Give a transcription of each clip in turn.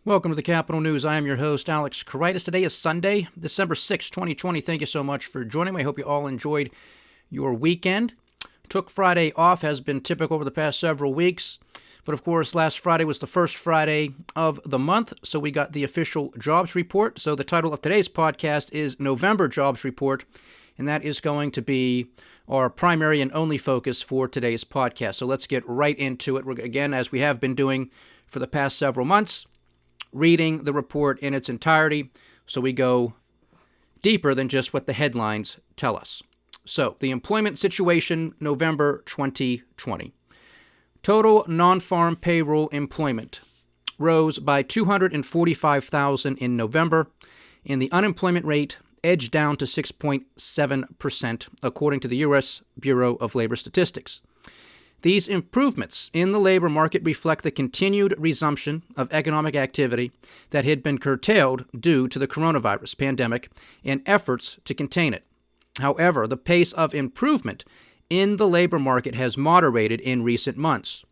Welcome to the Capital News. I am your host, Alex Karitis. Today is Sunday, December 6, 2020. Thank you so much for joining me. I hope you all enjoyed your weekend. Took Friday off, has been typical over the past several weeks. But of course, last Friday was the first Friday of the month, so we got the official jobs report. So the title of today's podcast is November Jobs Report, and that is going to be our primary and only focus for today's podcast. So let's get right into it. Again, as we have been doing for the past several months, reading the report in its entirety, so we go deeper than just what the headlines tell us. So, the employment situation, November 2020. Total non-farm payroll employment rose by 245,000 in November, and the unemployment rate edged down to 6.7%, according to the U.S. Bureau of Labor Statistics. These improvements in the labor market reflect the continued resumption of economic activity that had been curtailed due to the coronavirus pandemic and efforts to contain it. However, the pace of improvement in the labor market has moderated in recent months.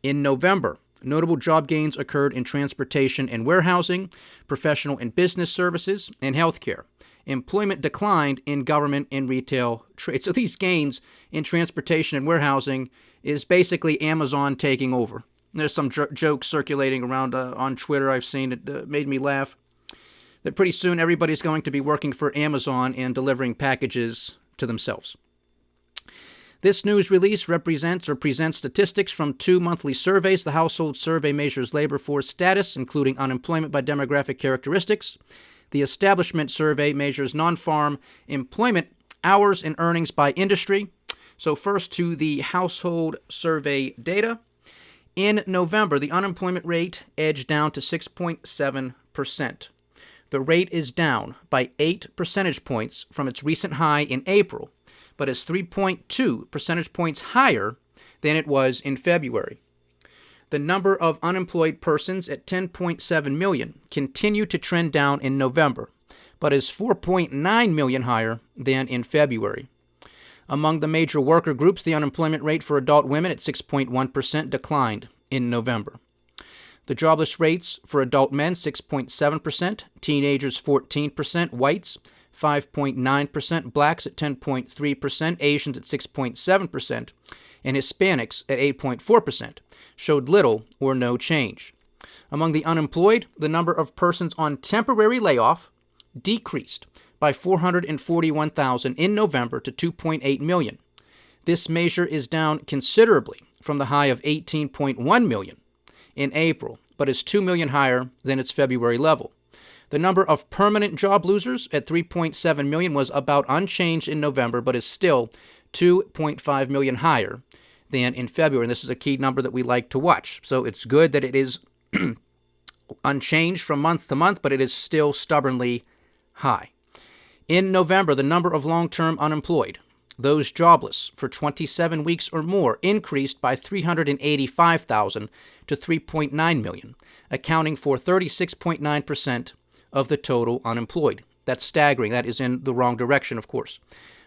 In November, notable job gains occurred in transportation and warehousing, professional and business services, and healthcare. Employment declined in government and retail trade. So these gains in transportation and warehousing is basically Amazon taking over. There's some jokes circulating around on Twitter I've seen. It made me laugh. That pretty soon everybody's going to be working for Amazon and delivering packages to themselves. This news release presents statistics from two monthly surveys. The Household Survey measures labor force status, including unemployment by demographic characteristics. The Establishment Survey measures non-farm employment hours and earnings by industry. So first to the Household Survey data. In November, the unemployment rate edged down to 6.7%. The rate is down by 8 percentage points from its recent high in April, but is 3.2 percentage points higher than it was in February. The number of unemployed persons at 10.7 million continued to trend down in November, but is 4.9 million higher than in February. Among the major worker groups, the unemployment rate for adult women at 6.1% declined in November. The jobless rates for adult men, 6.7%, teenagers 14%, whites 5.9%, blacks at 10.3%, Asians at 6.7%, and Hispanics at 8.4%, showed little or no change. Among the unemployed, the number of persons on temporary layoff decreased by 441,000 in November to 2.8 million. This measure is down considerably from the high of 18.1 million in April, but is 2 million higher than its February level. The number of permanent job losers at 3.7 million was about unchanged in November, but is still 2.5 million higher than in February. And this is a key number that we like to watch. So it's good that it is unchanged from month to month, but it is still stubbornly high. In November, the number of long-term unemployed, those jobless for 27 weeks or more, increased by 385,000 to 3.9 million, accounting for 36.9% of the total unemployed. That's staggering. That is in the wrong direction, of course.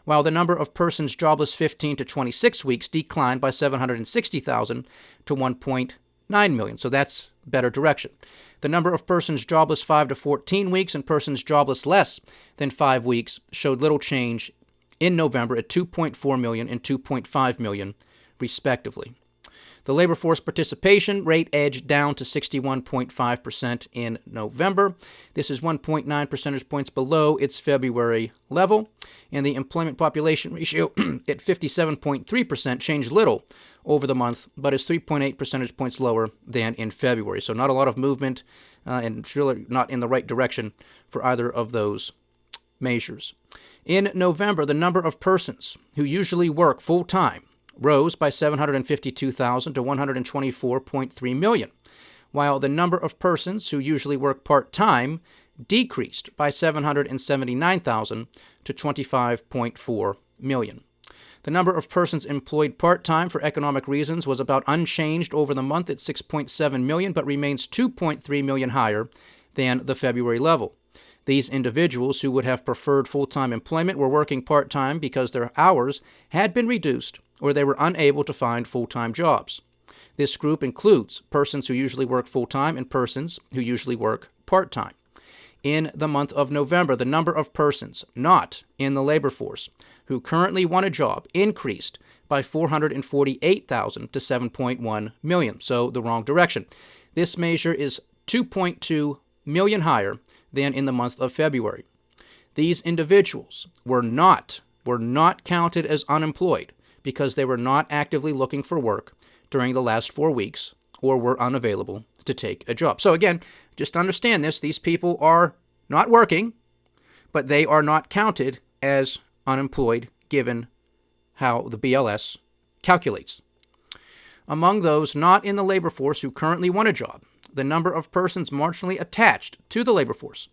While the number of persons jobless 15 to 26 weeks declined by 760,000 to 1.9 million. So that's better direction. The number of persons jobless 5 to 14 weeks and persons jobless less than 5 weeks showed little change in November at 2.4 million and 2.5 million, respectively. The labor force participation rate edged down to 61.5% in November. This is 1.9 percentage points below its February level, and the employment population ratio at 57.3% changed little over the month, but is 3.8 percentage points lower than in February. So not a lot of movement, and it's really not in the right direction for either of those measures. In November, the number of persons who usually work full-time rose by 752,000 to 124.3 million, while the number of persons who usually work part-time decreased by 779,000 to 25.4 million. The number of persons employed part-time for economic reasons was about unchanged over the month at 6.7 million, but remains 2.3 million higher than the February level. These individuals who would have preferred full-time employment were working part-time because their hours had been reduced or they were unable to find full-time jobs. This group includes persons who usually work full-time and persons who usually work part-time. In the month of November, the number of persons not in the labor force who currently want a job increased by 448,000 to 7.1 million, so the wrong direction. This measure is 2.2 million higher than in the month of February. These individuals were not counted as unemployed because they were not actively looking for work during the last 4 weeks or were unavailable to take a job. So again, just understand this. These people are not working, but they are not counted as unemployed given how the BLS calculates. Among those not in the labor force who currently want a job, the number of persons marginally attached to the labor force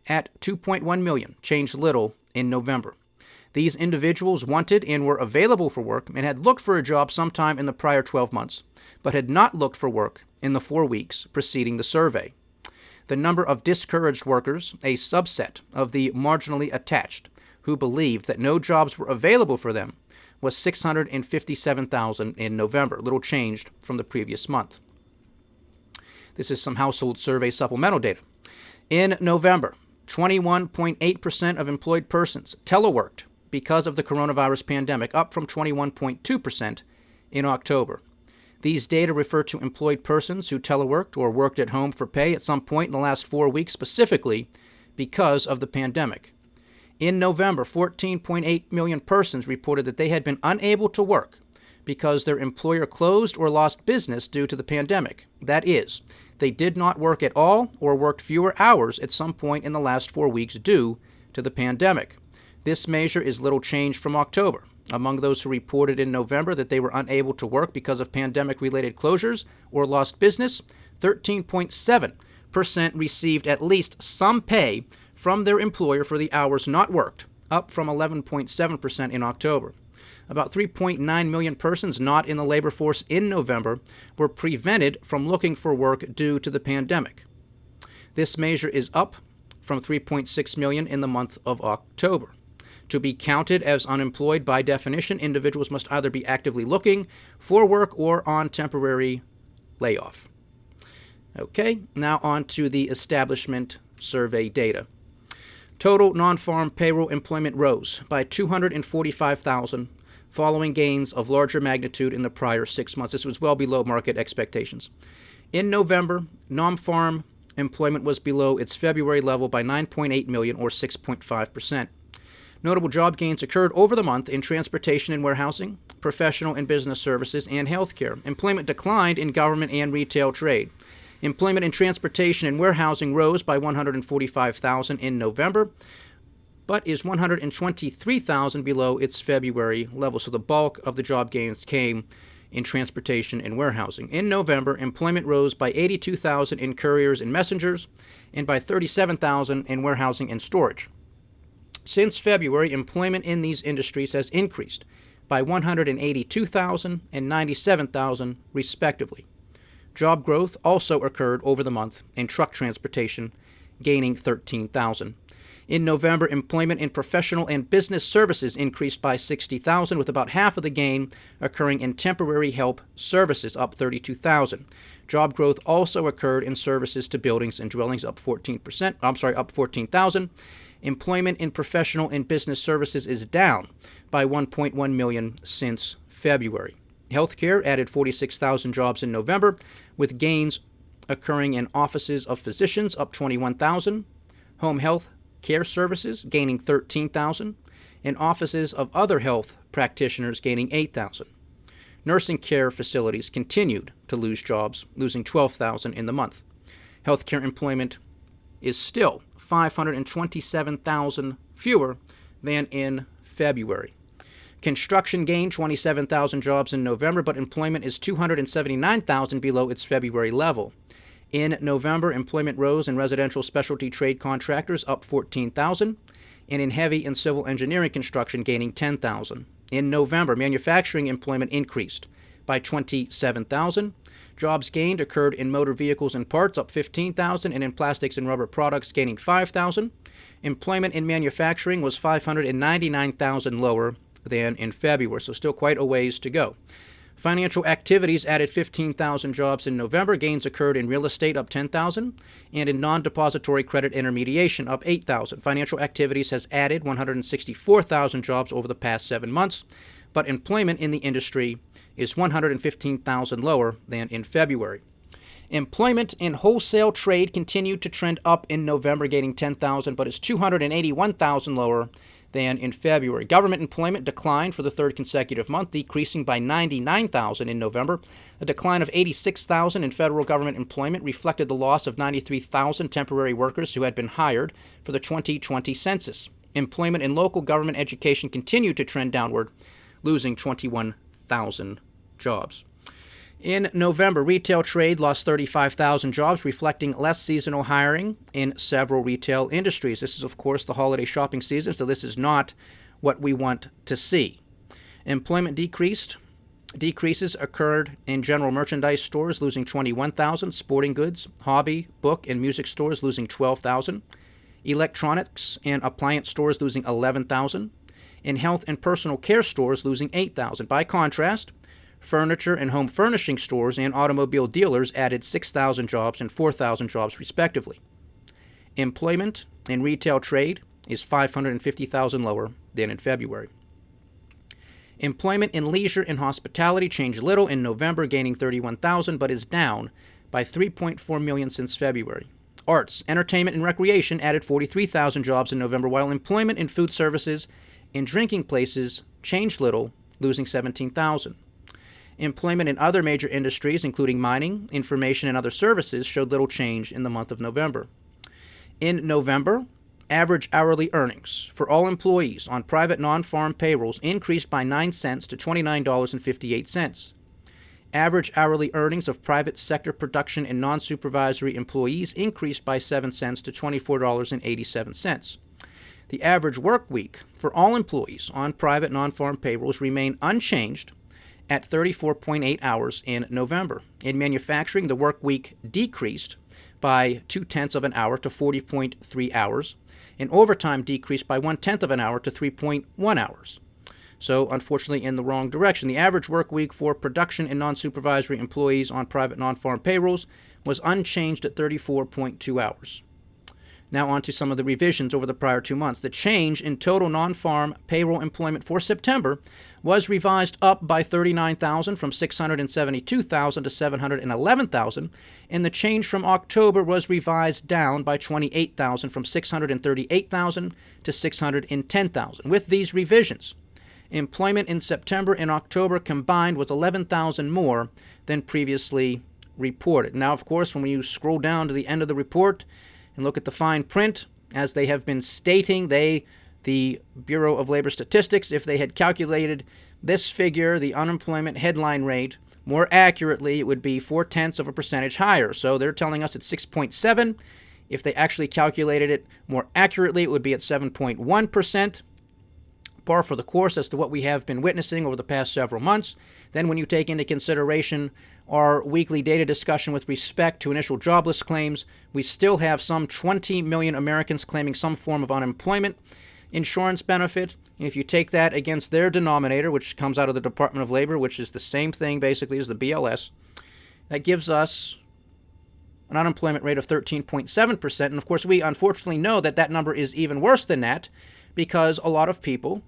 at 2.1 million changed little in November. These individuals wanted and were available for work and had looked for a job sometime in the prior 12 months, but had not looked for work in the 4 weeks preceding the survey. The number of discouraged workers, a subset of the marginally attached, who believed that no jobs were available for them, was 657,000 in November, little changed from the previous month. This is some household survey supplemental data. In November, 21.8% of employed persons teleworked because of the coronavirus pandemic, up from 21.2% in October. These data refer to employed persons who teleworked or worked at home for pay at some point in the last 4 weeks, specifically because of the pandemic. In November, 14.8 million persons reported that they had been unable to work because their employer closed or lost business due to the pandemic. That is, they did not work at all or worked fewer hours at some point in the last 4 weeks due to the pandemic. This measure is little changed from October. Among those who reported in November that they were unable to work because of pandemic-related closures or lost business, 13.7% received at least some pay from their employer for the hours not worked, up from 11.7% in October. About 3.9 million persons not in the labor force in November were prevented from looking for work due to the pandemic. This measure is up from 3.6 million in the month of October. To be counted as unemployed, by definition, individuals must either be actively looking for work or on temporary layoff. Okay, now on to the establishment survey data. Total non-farm payroll employment rose by 245,000 following gains of larger magnitude in the prior 6 months. This was well below market expectations. In November, non-farm employment was below its February level by 9.8 million or 6.5%. Notable job gains occurred over the month in transportation and warehousing, professional and business services, and healthcare. Employment declined in government and retail trade. Employment in transportation and warehousing rose by 145,000 in November, but is 123,000 below its February level. So the bulk of the job gains came in transportation and warehousing. In November, employment rose by 82,000 in couriers and messengers, and by 37,000 in warehousing and storage. Since February, employment in these industries has increased by 182,000 and 97,000 respectively. Job growth also occurred over the month in truck transportation, gaining 13,000. In November, employment in professional and business services increased by 60,000, with about half of the gain occurring in temporary help services, up 32,000. Job growth also occurred in services to buildings and dwellings, up 14,000. Employment in professional and business services is down by 1.1 million since February. Healthcare added 46,000 jobs in November, with gains occurring in offices of physicians, up 21,000, home health care services gaining 13,000, and offices of other health practitioners gaining 8,000. Nursing care facilities continued to lose jobs, losing 12,000 in the month. Healthcare employment is still 527,000 fewer than in February. Construction gained 27,000 jobs in November, but employment is 279,000 below its February level. In November, employment rose in residential specialty trade contractors, up 14,000, and in heavy and civil engineering construction, gaining 10,000. In November, manufacturing employment increased by 27,000. Jobs gained occurred in motor vehicles and parts, up 15,000, and in plastics and rubber products, gaining 5,000. Employment in manufacturing was 599,000 lower than in February, so still quite a ways to go. Financial activities added 15,000 jobs in November. Gains occurred in real estate, up 10,000, and in non-depository credit intermediation, up 8,000. Financial activities has added 164,000 jobs over the past 7 months, but employment in the industry is 115,000 lower than in February. Employment in wholesale trade continued to trend up in November, gaining 10,000, but is 281,000 lower than in February. Government employment declined for the third consecutive month, decreasing by 99,000 in November. A decline of 86,000 in federal government employment reflected the loss of 93,000 temporary workers who had been hired for the 2020 census. Employment in local government education continued to trend downward, losing 21,000 jobs. In November, retail trade lost 35,000 jobs, reflecting less seasonal hiring in several retail industries. This is, of course, the holiday shopping season, so this is not what we want to see. Employment decreases occurred in general merchandise stores, losing 21,000, sporting goods, hobby, book, and music stores, losing 12,000, electronics and appliance stores, losing 11,000, in health and personal care stores, losing 8,000. By contrast, furniture and home furnishing stores and automobile dealers added 6,000 jobs and 4,000 jobs, respectively. Employment in retail trade is 550,000 lower than in February. Employment in leisure and hospitality changed little in November, gaining 31,000, but is down by 3.4 million since February. Arts, entertainment, and recreation added 43,000 jobs in November, while employment in food services and drinking places changed little, losing 17,000. Employment in other major industries, including mining, information, and other services, showed little change in the month of November. In November, average hourly earnings for all employees on private non-farm payrolls increased by 9 cents to $29.58. Average hourly earnings of private sector production and non-supervisory employees increased by 7 cents to $24.87. The average work week for all employees on private non-farm payrolls remained unchanged at 34.8 hours in November. In manufacturing, the work week decreased by 0.2 of an hour to 40.3 hours, and overtime decreased by 0.1 of an hour to 3.1 hours. So, unfortunately, in the wrong direction. The average work week for production and non-supervisory employees on private non-farm payrolls was unchanged at 34.2 hours. Now on to some of the revisions over the prior 2 months. The change in total non-farm payroll employment for September was revised up by 39,000 from 672,000 to 711,000, and the change from October was revised down by 28,000 from 638,000 to 610,000. With these revisions, employment in September and October combined was 11,000 more than previously reported. Now, of course, when you scroll down to the end of the report and look at the fine print, as they have been stating, the Bureau of Labor Statistics, if they had calculated this figure, the unemployment headline rate, more accurately, it would be 0.4% higher. So they're telling us it's 6.7. If they actually calculated it more accurately, it would be at 7.1%. Par for the course as to what we have been witnessing over the past several months. Then when you take into consideration our weekly data discussion with respect to initial jobless claims, we still have some 20 million Americans claiming some form of unemployment insurance benefit. And if you take that against their denominator, which comes out of the Department of Labor, which is the same thing basically as the BLS, that gives us an unemployment rate of 13.7%. And of course, we unfortunately know that that number is even worse than that because a lot of people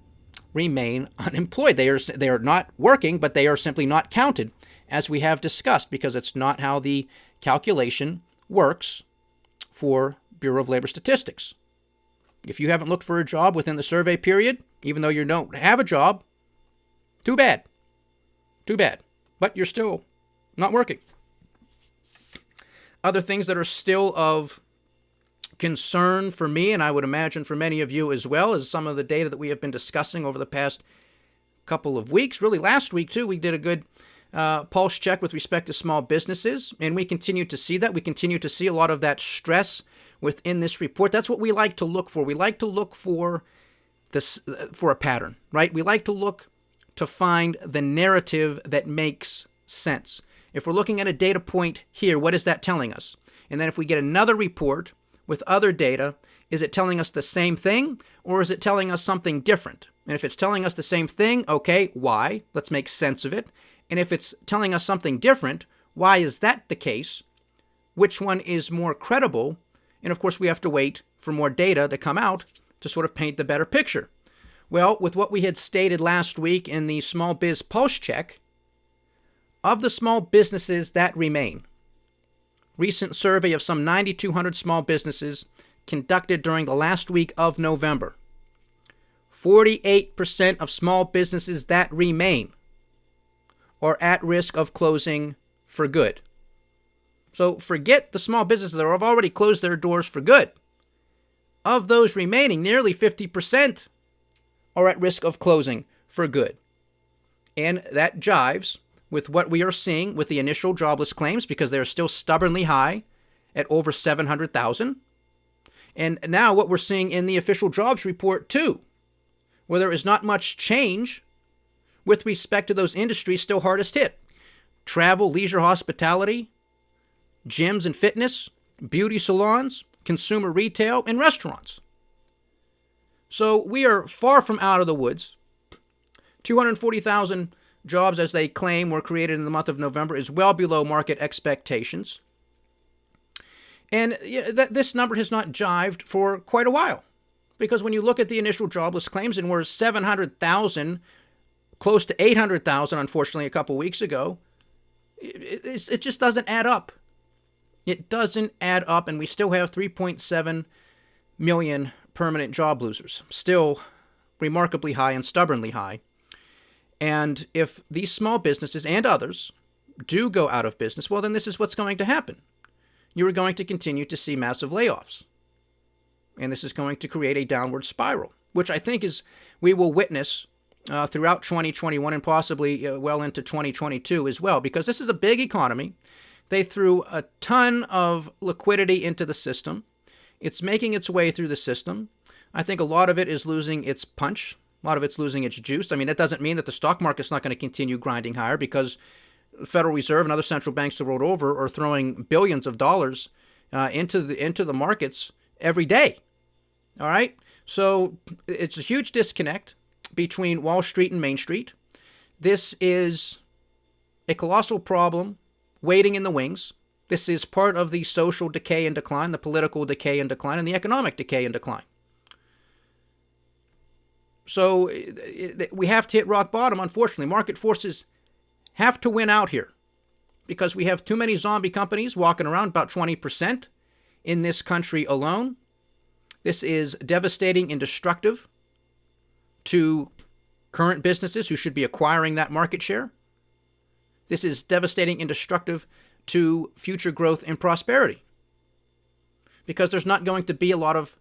remain unemployed. They are not working, but they are simply not counted, as we have discussed, because it's not how the calculation works for Bureau of Labor Statistics. If you haven't looked for a job within the survey period, even though you don't have a job, too bad. Too bad. But you're still not working. Other things that are still of concern for me, and I would imagine for many of you as well, is some of the data that we have been discussing over the past couple of weeks. Really, last week, too, we did a good pulse check with respect to small businesses, and we continue to see that. We continue to see a lot of that stress within this report. That's what we like to look for. We like to look for this for a pattern, right? We like to look to find the narrative that makes sense. If we're looking at a data point here, what is that telling us? And then if we get another report with other data, is it telling us the same thing, or is it telling us something different? And if it's telling us the same thing, okay, why? Let's make sense of it. And if it's telling us something different, why is that the case? Which one is more credible? And of course, we have to wait for more data to come out to sort of paint the better picture. Well, with what we had stated last week in the Small Biz Pulse Check, of the small businesses that remain, recent survey of some 9,200 small businesses conducted during the last week of November, 48% of small businesses that remain are at risk of closing for good. So forget the small businesses that have already closed their doors for good. Of those remaining, nearly 50% are at risk of closing for good. And that jives with what we are seeing with the initial jobless claims, because they're still stubbornly high at over 700,000. And now what we're seeing in the official jobs report too, where there is not much change with respect to those industries still hardest hit. Travel, leisure, hospitality, gyms and fitness, beauty salons, consumer retail, and restaurants. So we are far from out of the woods. 240,000 jobs, as they claim, were created in the month of November, is well below market expectations. And this number has not jived for quite a while. Because when you look at the initial jobless claims, and we're 700,000, close to 800,000, unfortunately, a couple weeks ago, it just doesn't add up. It doesn't add up, and we still have 3.7 million permanent job losers. Still remarkably high and stubbornly high. And if these small businesses and others do go out of business, well, then this is what's going to happen. You are going to continue to see massive layoffs. And this is going to create a downward spiral, which I think is we will witness throughout 2021 and possibly well into 2022 as well, because this is a big economy. They threw a ton of liquidity into the system. It's making its way through the system. I think a lot of it is losing its punch. A lot of it's losing its juice. I mean, that doesn't mean that the stock market's not going to continue grinding higher, because the Federal Reserve and other central banks the world over are throwing billions of dollars into the markets every day. All right? So it's a huge disconnect between Wall Street and Main Street. This is a colossal problem waiting in the wings. This is part of the social decay and decline, the political decay and decline, and the economic decay and decline. So we have to hit rock bottom, unfortunately. Market forces have to win out here, because we have too many zombie companies walking around, about 20% in this country alone. This is devastating and destructive to current businesses who should be acquiring that market share. This is devastating and destructive to future growth and prosperity, because there's not going to be a lot of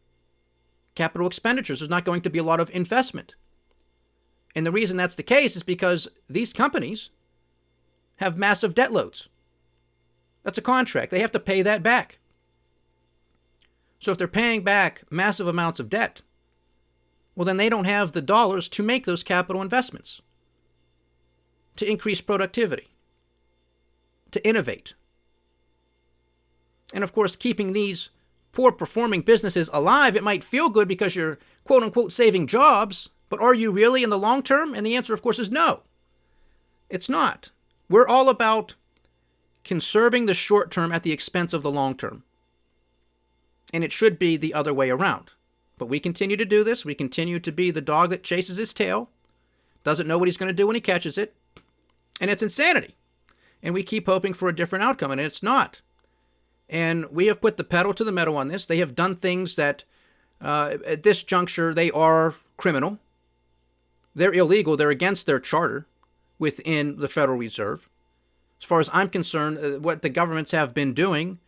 capital expenditures. There's not going to be a lot of investment. And the reason that's the case is because these companies have massive debt loads. That's a contract. They have to pay that back. So if they're paying back massive amounts of debt, well, then they don't have the dollars to make those capital investments, to increase productivity, to innovate. And of course, keeping these poor performing businesses alive, it might feel good because you're quote unquote saving jobs, but are you really in the long term? And the answer, of course, is no. It's not. We're all about conserving the short term at the expense of the long term. And it should be the other way around. But we continue to do this. We continue to be the dog that chases his tail, doesn't know what he's going to do when he catches it. And it's insanity. And we keep hoping for a different outcome, and it's not. And we have put the pedal to the metal on this. They have done things that, at this juncture, they are criminal. They're illegal. They're against their charter within the Federal Reserve. As far as I'm concerned, what the governments have been doing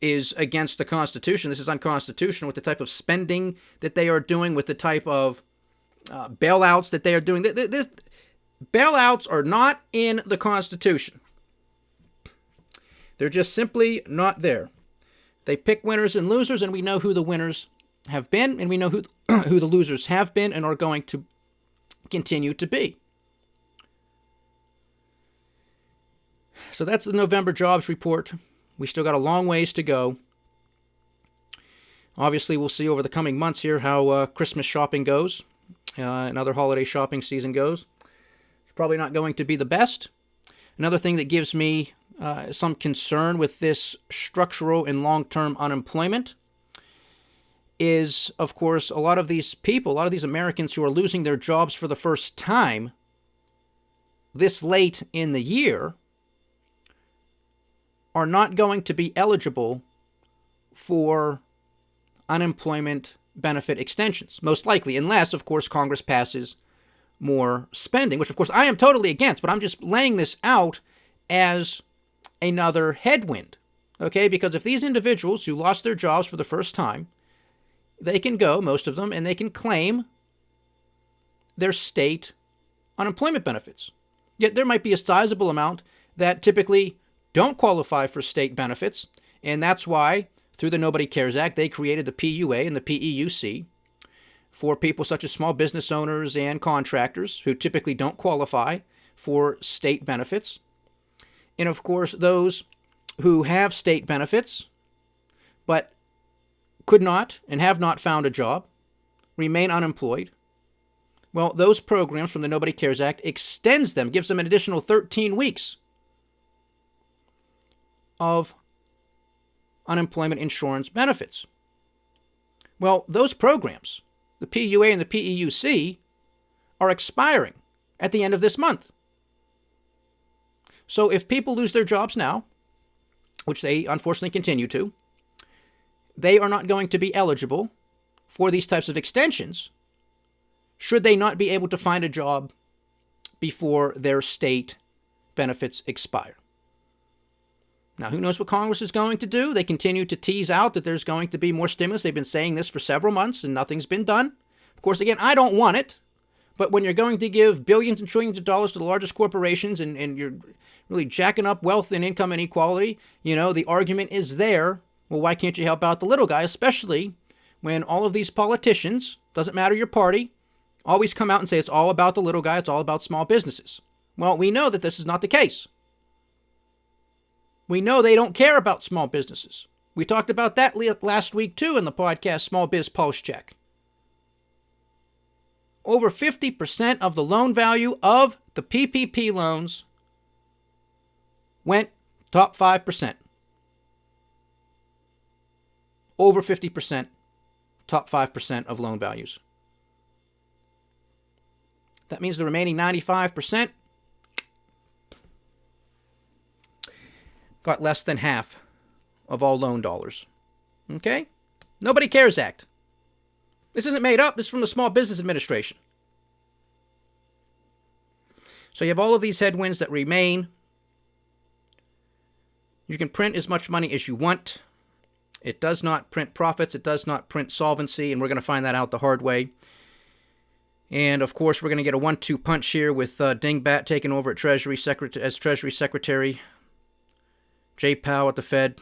is against the Constitution. This is unconstitutional with the type of spending that they are doing, with the type of bailouts that they are doing. Bailouts are not in the Constitution. They're just simply not there. They pick winners and losers, and we know who the winners have been, and we know who the losers have been and are going to continue to be. So that's the November jobs report. We still got a long ways to go. Obviously, we'll see over the coming months here how Christmas shopping goes and other holiday shopping season goes. probably not going to be the best. Another thing that gives me some concern with this structural and long-term unemployment is, of course, a lot of these people, a lot of these Americans who are losing their jobs for the first time this late in the year are not going to be eligible for unemployment benefit extensions, most likely, unless, of course, Congress passes more spending, which, of course, I am totally against, but I'm just laying this out as another headwind, okay? Because if these individuals who lost their jobs for the first time, they can go, most of them, and they can claim their state unemployment benefits. Yet there might be a sizable amount that typically don't qualify for state benefits, and that's why, through the Nobody Cares Act, they created the PUA and the PEUC for people such as small business owners and contractors who typically don't qualify for state benefits. And of course, those who have state benefits but could not and have not found a job, remain unemployed. Well, those programs from the Nobody Cares Act extends them, gives them an additional 13 weeks of unemployment insurance benefits. Well, those programs, the PUA and the PEUC, are expiring at the end of this month. So if people lose their jobs now, which they unfortunately continue to, they are not going to be eligible for these types of extensions should they not be able to find a job before their state benefits expire. Now, who knows what Congress is going to do? They continue to tease out that there's going to be more stimulus. They've been saying this for several months, and nothing's been done. Of course, again, I don't want it, but when you're going to give billions and trillions of dollars to the largest corporations and you're really jacking up wealth and income inequality, the argument is there. Well, why can't you help out the little guy, especially when all of these politicians, doesn't matter your party, always come out and say it's all about the little guy, it's all about small businesses. Well, we know that this is not the case. We know they don't care about small businesses. We talked about that last week, too, in the podcast Small Biz Pulse Check. Over 50% of the loan value of the PPP loans went top 5%. Over 50%, top 5% of loan values. That means the remaining 95% got less than half of all loan dollars. Okay? Nobody Cares Act. This isn't made up. This is from the Small Business Administration. So you have all of these headwinds that remain. You can print as much money as you want. It does not print profits. It does not print solvency, and we're going to find that out the hard way. And, of course, we're going to get a 1-2 punch here with Dingbat taking over at Treasury as Treasury Secretary, Jay Powell at the Fed,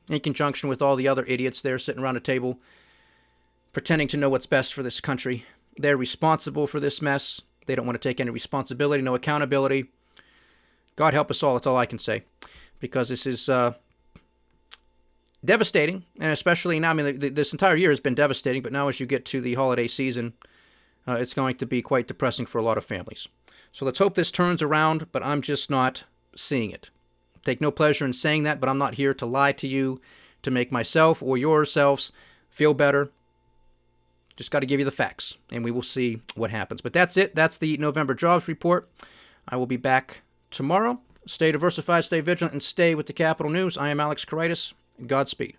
in conjunction with all the other idiots there sitting around a table pretending to know what's best for this country. They're responsible for this mess. They don't want to take any responsibility, no accountability. God help us all, that's all I can say. Because this is devastating, and especially now, this entire year has been devastating, but now as you get to the holiday season, it's going to be quite depressing for a lot of families. So let's hope this turns around, but I'm just not seeing it. Take no pleasure in saying that, but I'm not here to lie to you, to make myself or yourselves feel better. Just got to give you the facts, and we will see what happens. But that's it. That's the November jobs report. I will be back tomorrow. Stay diversified, stay vigilant, and stay with the Capital News. I am Alex Karitis. Godspeed.